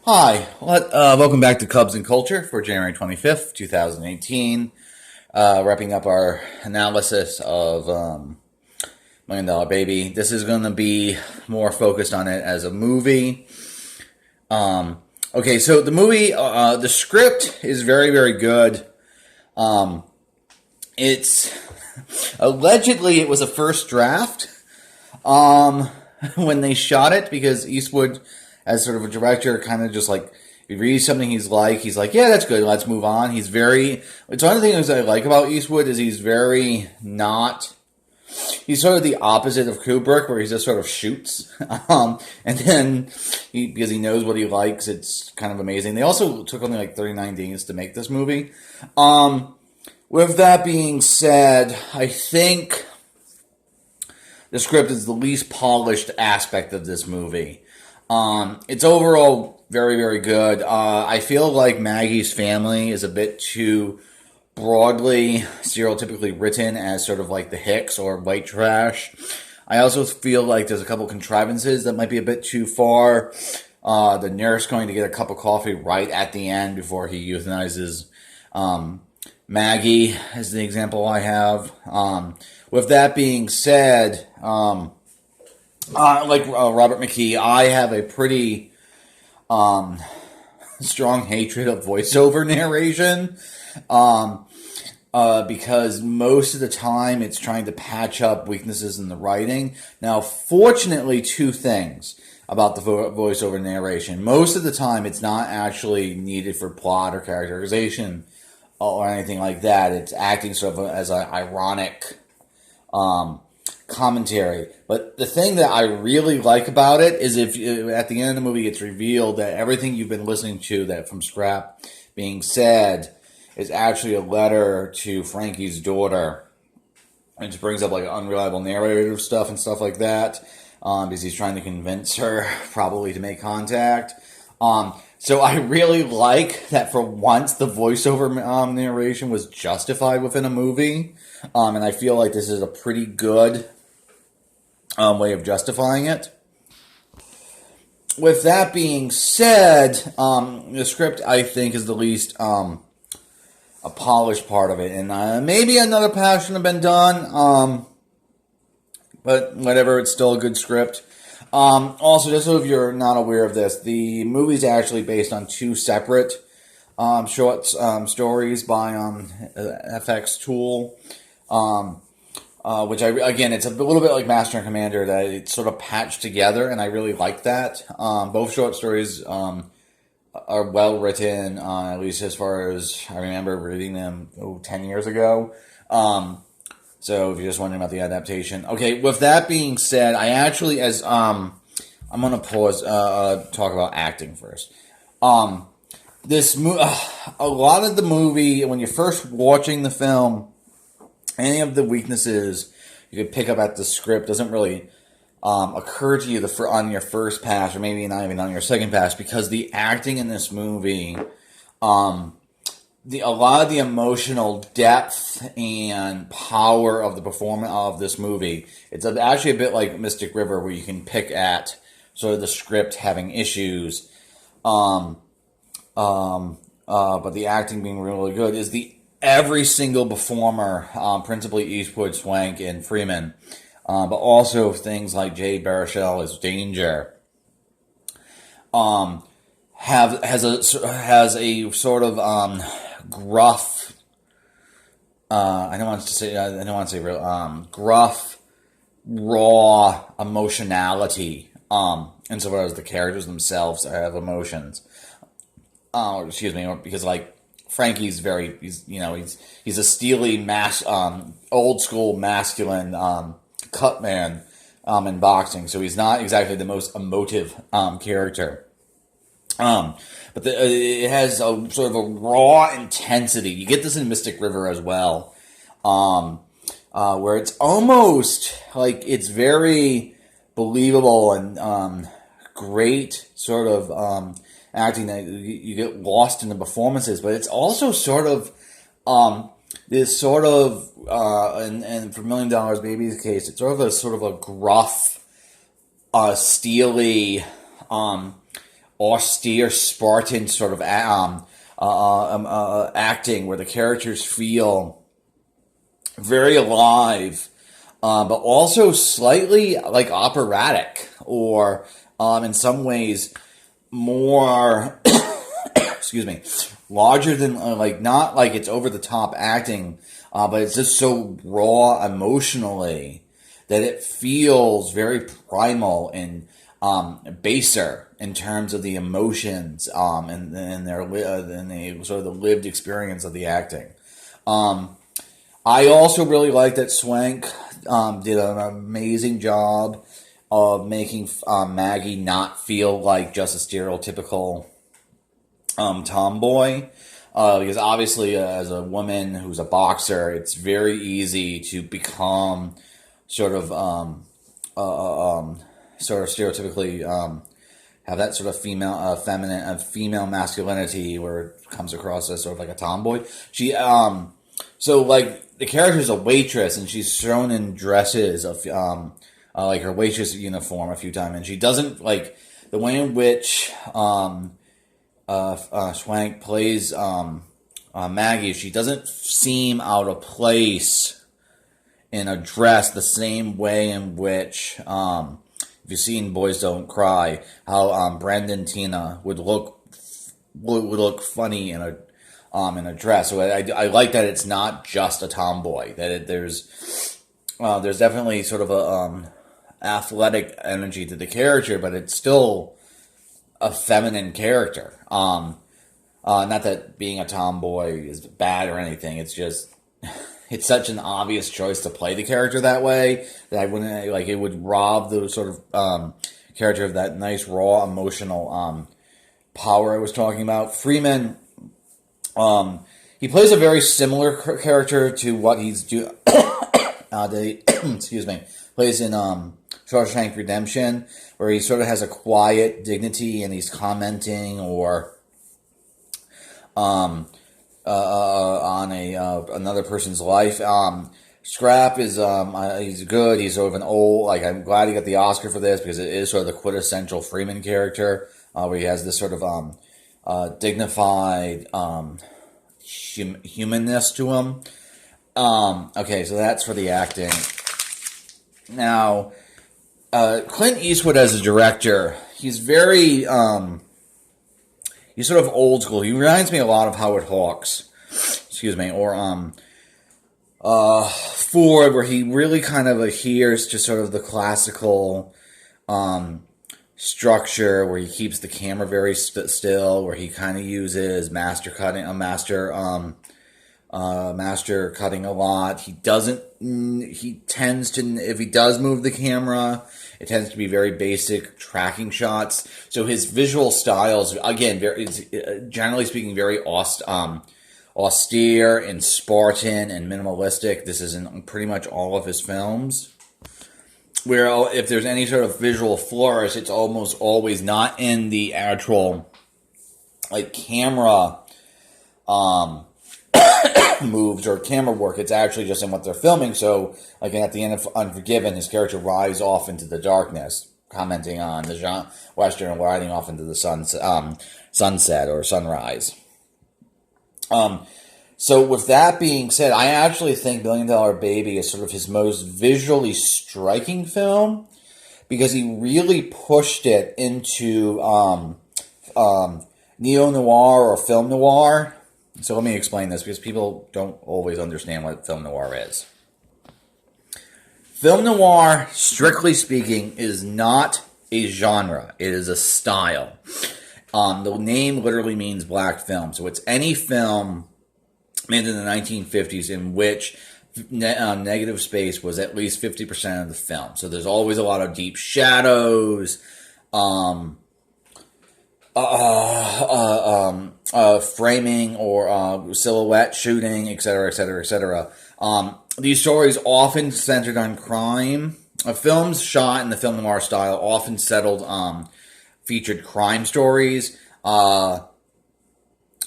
Hi, welcome back to Cubs and Culture for January 25th, 2018. Wrapping up our analysis of Million Dollar Baby. This is going to be more focused on it as a movie. Okay, so the movie, the script is very, very good. It's allegedly it was a first draft when they shot it because Eastwood, as sort of a director, kind of just like he reads something he's like, yeah, that's good, let's move on. It's one of the things I like about Eastwood is he's very not. He's sort of the opposite of Kubrick, where he just sort of shoots, and then because he knows what he likes, it's kind of amazing. They also took only like 39 days to make this movie. With that being said, I think the script is the least polished aspect of this movie. It's overall very, very good. I feel like Maggie's family is a bit too broadly, stereotypically written as sort of like the Hicks or white trash. I also feel like there's a couple contrivances that might be a bit too far. The nurse going to get a cup of coffee right at the end before he euthanizes Maggie is the example I have. With that being said, like Robert McKee, I have a pretty strong hatred of voiceover narration because most of the time it's trying to patch up weaknesses in the writing. Now, fortunately, two things about the voiceover narration. Most of the time it's not actually needed for plot or characterization or anything like that. It's acting sort of as an ironic commentary. But the thing that I really like about it is if at the end of the movie it's revealed that everything you've been listening to that from Scrap being said is actually a letter to Frankie's daughter. It just brings up like unreliable narrative stuff and stuff like that because he's trying to convince her probably to make contact. So I really like that for once the voiceover narration was justified within a movie. And I feel like this is a pretty good way of justifying it. With that being said, the script I think is the least a polished part of it. And maybe another pass should have been done. But whatever, it's still a good script. Also, just so if you're not aware of this, the movie's actually based on two separate short stories by FX Tool, which it's a little bit like Master and Commander, that it's sort of patched together, and I really like that. Both short stories are well written, at least as far as I remember reading them 10 years ago. So if you're just wondering about the adaptation. Okay, with that being said, I actually, I'm going to pause, talk about acting first. A lot of the movie, when you're first watching the film, any of the weaknesses you could pick up at the script doesn't really occur to you on your first pass, or maybe not even on your second pass, because the acting in this movie, a lot of the emotional depth and power of the performance of this movie, it's actually a bit like Mystic River, where you can pick at sort of the script having issues, but the acting being really good, is every single performer, principally Eastwood, Swank, and Freeman, but also things like Jay Baruchel as Danger, has a sort of gruff. I don't want to say real. Gruff, raw emotionality. Insofar as the characters themselves have emotions. Because like Frankie's he's a steely old school masculine cut man in boxing, so he's not exactly the most emotive character. But it has a sort of a raw intensity. You get this in Mystic River as well, where it's almost like it's very believable and great sort of acting that you get lost in the performances. But it's also sort of this sort of and for $1 Million Baby's case, it's sort of a gruff, steely. austere Spartan sort of acting where the characters feel very alive, but also slightly like operatic, or in some ways more excuse me, larger than like, not like it's over the top acting, but it's just so raw emotionally that it feels very primal and baser in terms of the emotions, and their and the sort of the lived experience of the acting. I also really like that Swank did an amazing job of making Maggie not feel like just a stereotypical tomboy. Because obviously, as a woman who's a boxer, it's very easy to become sort of sort of stereotypically have that sort of feminine, female masculinity where it comes across as sort of like a tomboy. She so like the character's a waitress, and she's thrown in dresses of like her waitress uniform a few times, and she doesn't like the way in which Schwank plays Maggie. She doesn't seem out of place in a dress the same way in which if you've seen Boys Don't Cry, how Brendan Tina would look funny in a dress. So I like that it's not just a tomboy. That there's definitely sort of a athletic energy to the character, but it's still a feminine character. Not that being a tomboy is bad or anything. It's just it's such an obvious choice to play the character that way that I wouldn't like. It would rob the sort of character of that nice raw emotional power I was talking about. Freeman, he plays a very similar character to what he's doing. Excuse me, plays in Shawshank Redemption, where he sort of has a quiet dignity and he's commenting or on another person's life. Scrap is he's good. He's sort of an old, like, I'm glad he got the Oscar for this because it is sort of the quintessential Freeman character, where he has this sort of dignified humanness to him. Okay, so that's for the acting. Now, Clint Eastwood as a director, he's very he's sort of old school. He reminds me a lot of Howard Hawks, excuse me, or Ford, where he really kind of adheres to sort of the classical structure, where he keeps the camera very still, where he kind of uses master cutting a lot. He doesn't. He tends to, if he does move the camera, it tends to be very basic tracking shots. So his visual styles, again, generally speaking, very austere and Spartan and minimalistic. This is in pretty much all of his films. Where if there's any sort of visual flourish, it's almost always not in the actual like camera moves or camera work. It's actually just in what they're filming. So, like at the end of Unforgiven, his character rides off into the darkness, commenting on the Western and riding off into the sunset or sunrise. So with that being said, I actually think $1 Billion Baby is sort of his most visually striking film, because he really pushed it into neo-noir or film noir. So let me explain this, because people don't always understand what film noir is. Film noir, strictly speaking, is not a genre. It is a style. The name literally means black film. So it's any film made in the 1950s in which negative space was at least 50% of the film. So there's always a lot of deep shadows, framing or silhouette shooting, etc., etc., etc. These stories often centered on crime. Films shot in the film noir style often featured crime stories.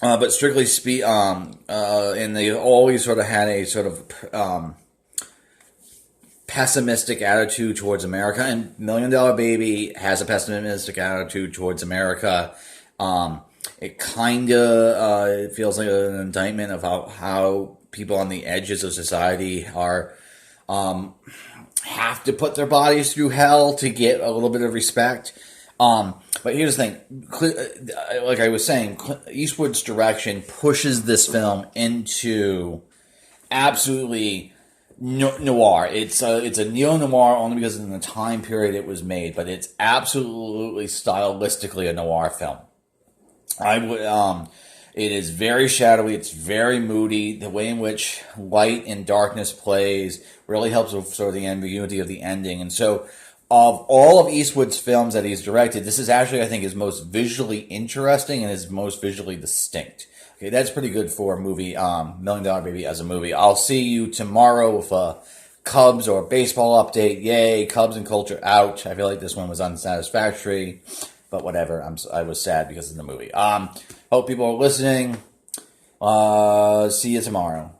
But strictly and they always sort of had a sort of pessimistic attitude towards America, and Million Dollar Baby has a pessimistic attitude towards America. It kind of feels like an indictment of how people on the edges of society are have to put their bodies through hell to get a little bit of respect. But here's the thing, like I was saying, Eastwood's direction pushes this film into absolutely noir. It's a neo-noir only because in the time period it was made, but it's absolutely stylistically a noir film. It is very shadowy. It's very moody. The way in which light and darkness plays really helps with sort of the ambiguity of the ending. And so, of all of Eastwood's films that he's directed, this is actually, I think, his most visually interesting and his most visually distinct. Okay, that's pretty good for a movie, Million Dollar Baby as a movie. I'll see you tomorrow with a Cubs or baseball update. Yay, Cubs and culture out. I feel like this one was unsatisfactory, but whatever. I was sad because of the movie. Hope people are listening. See you tomorrow.